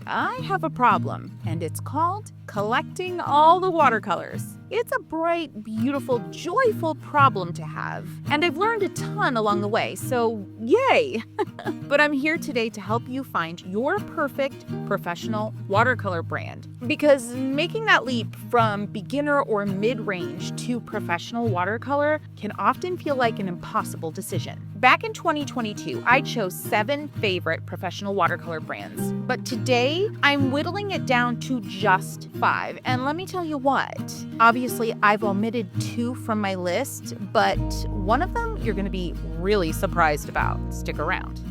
I have a problem, and it's called collecting all the watercolors. It's a bright, beautiful, joyful problem to have, and I've learned a ton along the way, so yay! But I'm here today to help you find your perfect professional watercolor brand, because making that leap from beginner or mid-range to professional watercolor can often feel like an impossible decision. Back in 2022, I chose 7 favorite professional watercolor brands, but today I'm whittling it down to just 5, and let me tell you what. Obviously, I've omitted 2 from my list, but one of them you're going to be really surprised about. Stick around.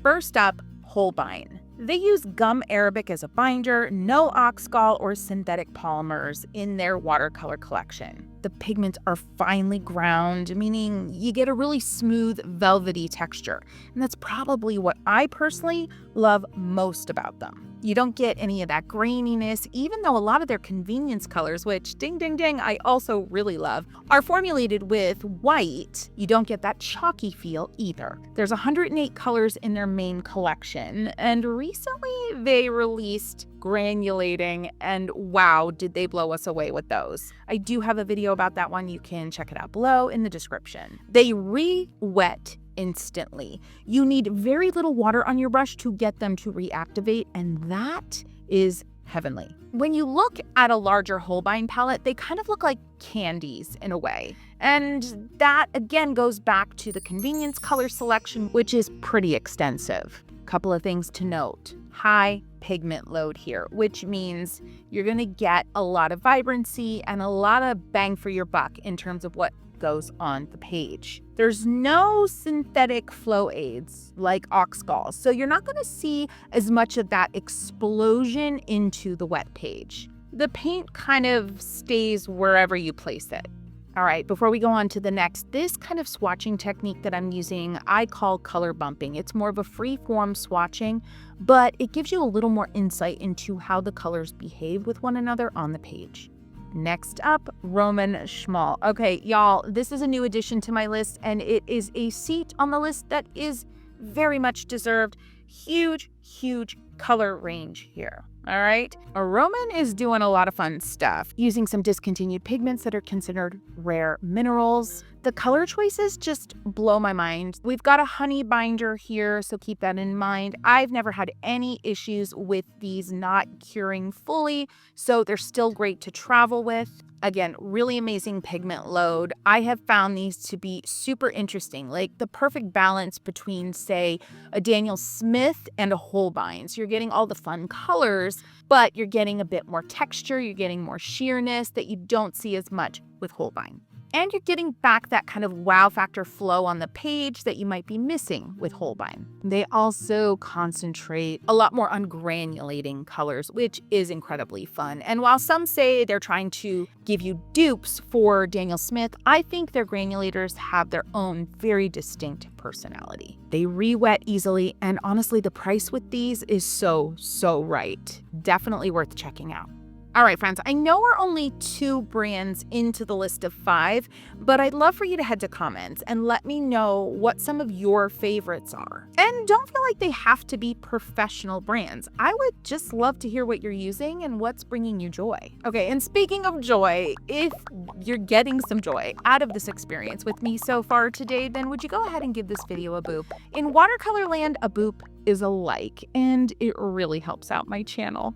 First up, Holbein. They use gum arabic as a binder, no oxgall or synthetic polymers in their watercolor collection. The pigments are finely ground, meaning you get a really smooth, velvety texture. And that's probably what I personally love most about them. You don't get any of that graininess, even though a lot of their convenience colors, which ding, ding, ding, I also really love, are formulated with white. You don't get that chalky feel either. There's 108 colors in their main collection, and recently they released granulating, and wow, did they blow us away with those. I do have a video about that one. You can check it out below in the description. They re-wet instantly. You need very little water on your brush to get them to reactivate, and that is heavenly. When you look at a larger Holbein palette, they kind of look like candies in a way. And that again goes back to the convenience color selection, which is pretty extensive. Couple of things to note. High pigment load here, which means you're going to get a lot of vibrancy and a lot of bang for your buck in terms of what goes on the page. There's no synthetic flow aids like oxgall, so you're not going to see as much of that explosion into the wet page. The paint kind of stays wherever you place it. All right, before we go on to the next, this kind of swatching technique that I'm using, I call color bumping. It's more of a free-form swatching, but it gives you a little more insight into how the colors behave with one another on the page. Next up, Roman Szmal. Okay, y'all, this is a new addition to my list, and it is a seat on the list that is very much deserved. Huge, huge color range here. All right, Roman is doing a lot of fun stuff, using some discontinued pigments that are considered rare minerals. The color choices just blow my mind. We've got a honey binder here, so keep that in mind. I've never had any issues with these not curing fully, so they're still great to travel with. Again, really amazing pigment load. I have found these to be super interesting, like the perfect balance between, say, a Daniel Smith and a Holbein. So you're getting all the fun colors, but you're getting a bit more texture, you're getting more sheerness that you don't see as much with Holbein. And you're getting back that kind of wow factor flow on the page that you might be missing with Holbein. They also concentrate a lot more on granulating colors, which is incredibly fun. And while some say they're trying to give you dupes for Daniel Smith, I think their granulators have their own very distinct personality. They re-wet easily, and honestly, the price with these is so right. Definitely worth checking out. All right, friends, I know we're only 2 brands into the list of 5, but I'd love for you to head to comments and let me know what some of your favorites are. And don't feel like they have to be professional brands. I would just love to hear what you're using and what's bringing you joy. Okay, and speaking of joy, if you're getting some joy out of this experience with me so far today, then would you go ahead and give this video a boop? In watercolor land, a boop is a like, and it really helps out my channel.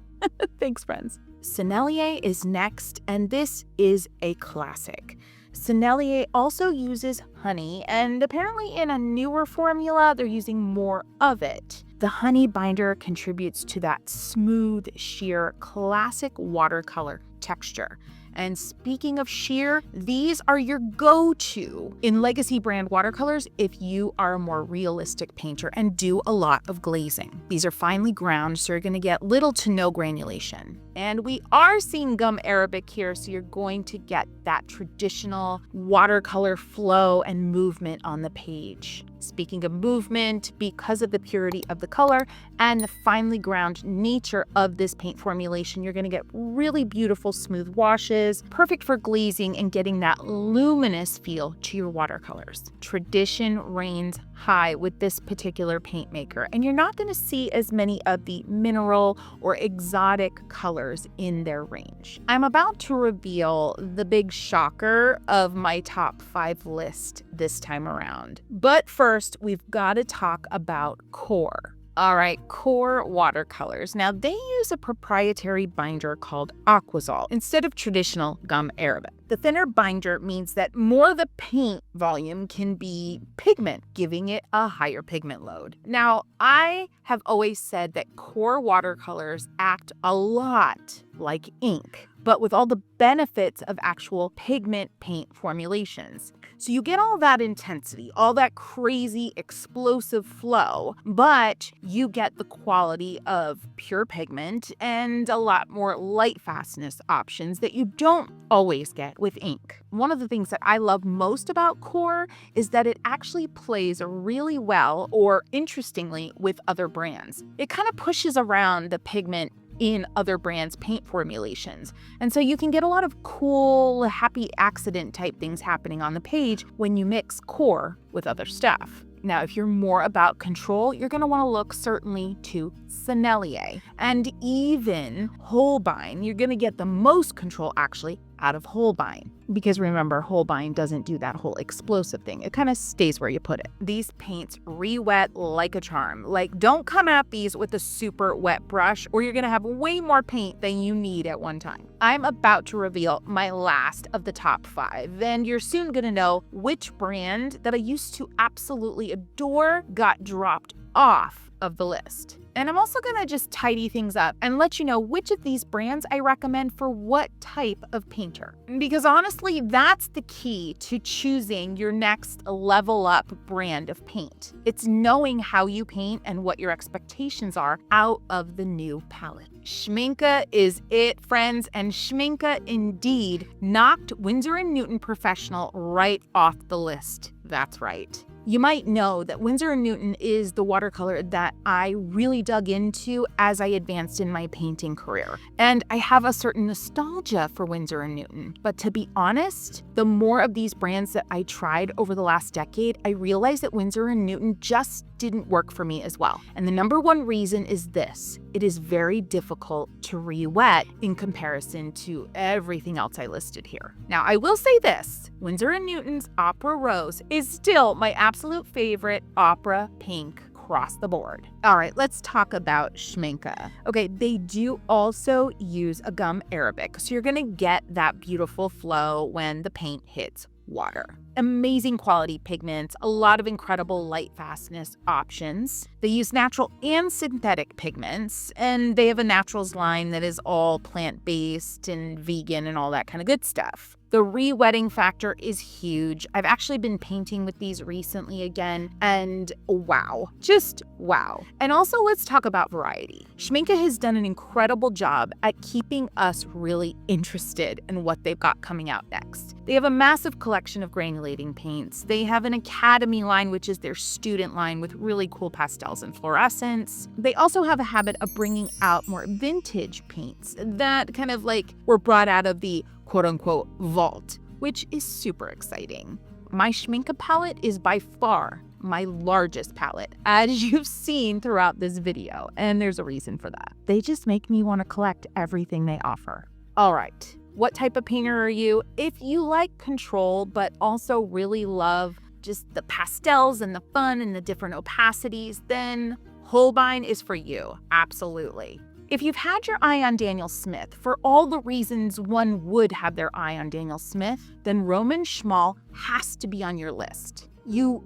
Thanks, friends. Sennelier is next, and this is a classic. Sennelier also uses honey, and apparently in a newer formula, they're using more of it. The honey binder contributes to that smooth, sheer, classic watercolor texture. And speaking of sheer, these are your go-to in legacy brand watercolors if you are a more realistic painter and do a lot of glazing. These are finely ground, so you're going to get little to no granulation. And we are seeing gum arabic here, so you're going to get that traditional watercolor flow and movement on the page. Speaking of movement, because of the purity of the color and the finely ground nature of this paint formulation, you're going to get really beautiful smooth washes, perfect for glazing and getting that luminous feel to your watercolors. Tradition reigns high with this particular paint maker, and you're not going to see as many of the mineral or exotic colors in their range. I'm about to reveal the big shocker of my top 5 list this time around. But first, we've got to talk about Core. All right, Core Watercolors. Now, they use a proprietary binder called Aquazol instead of traditional gum arabic. The thinner binder means that more of the paint volume can be pigment, giving it a higher pigment load. Now, I have always said that Core watercolors act a lot like ink, but with all the benefits of actual pigment paint formulations. So you get all that intensity, all that crazy explosive flow, but you get the quality of pure pigment and a lot more light fastness options that you don't always get with ink. One of the things that I love most about Core is that it actually plays really well, or interestingly, with other brands. It kind of pushes around the pigment in other brands' paint formulations. And so you can get a lot of cool, happy accident type things happening on the page when you mix Core with other stuff. Now, if you're more about control, you're going to want to look certainly to Sennelier and even Holbein. You're going to get the most control actually out of Holbein, because remember, Holbein doesn't do that whole explosive thing. It kind of stays where you put it. These paints re-wet like a charm. Like, don't come at these with a super wet brush or you're going to have way more paint than you need at one time. I'm about to reveal my last of the top 5, and you're soon going to know which brand that I used to absolutely adore got dropped off of the list. And I'm also going to just tidy things up and let you know which of these brands I recommend for what type of painter. Because honestly, that's the key to choosing your next level up brand of paint. It's knowing how you paint and what your expectations are out of the new palette. Schmincke is it, friends, and Schmincke indeed knocked Winsor & Newton Professional right off the list. That's right. You might know that Winsor & Newton is the watercolor that I really dug into as I advanced in my painting career. And I have a certain nostalgia for Winsor & Newton. But to be honest, the more of these brands that I tried over the last decade, I realized that Winsor & Newton just didn't work for me as well. And the number one reason is this: it is very difficult to re-wet in comparison to everything else I listed here. Now, I will say this: Winsor & Newton's Opera Rose is still my absolute favorite opera pink across the board. All right, let's talk about Schmincke. Okay, they do also use a gum arabic, so you're gonna get that beautiful flow when the paint hits water. Amazing quality pigments, a lot of incredible light fastness options. They use natural and synthetic pigments, and they have a naturals line that is all plant-based and vegan and all that kind of good stuff. The re-wetting factor is huge. I've actually been painting with these recently again, and wow, just wow. And also, let's talk about variety. Schmincke has done an incredible job at keeping us really interested in what they've got coming out next. They have a massive collection of granulating paints. They have an Academy line, which is their student line with really cool pastels and fluorescents. They also have a habit of bringing out more vintage paints that kind of like were brought out of the quote-unquote vault, which is super exciting. My Schmincke palette is by far my largest palette, as you've seen throughout this video, and there's a reason for that. They just make me want to collect everything they offer. All right, what type of painter are you? If you like control, but also really love just the pastels and the fun and the different opacities, then Holbein is for you, absolutely. If you've had your eye on Daniel Smith for all the reasons one would have their eye on Daniel Smith, then Roman Szmal has to be on your list. You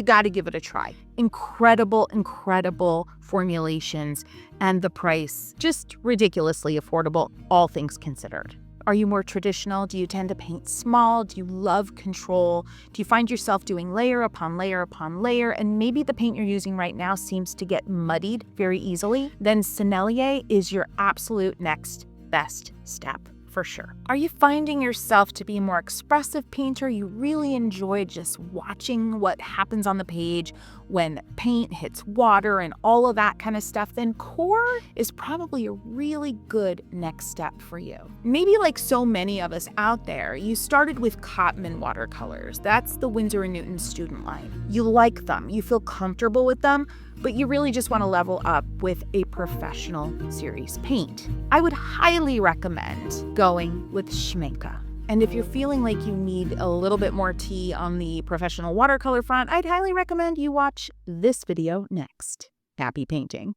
got to give it a try. Incredible, incredible formulations, and the price just ridiculously affordable, all things considered. Are you more traditional? Do you tend to paint small? Do you love control? Do you find yourself doing layer upon layer upon layer, and maybe the paint you're using right now seems to get muddied very easily? Then Sennelier is your absolute next best step for sure. Are you finding yourself to be a more expressive painter? You really enjoy just watching what happens on the page when paint hits water and all of that kind of stuff? Then core is probably a really good next step for you. Maybe like so many of us out there, you started with Cotman watercolors. That's the Winsor & Newton student line. You like them, you feel comfortable with them, but you really just want to level up with a professional series paint. I would highly recommend going with Schmincke. And if you're feeling like you need a little bit more tea on the professional watercolor front, I'd highly recommend you watch this video next. Happy painting.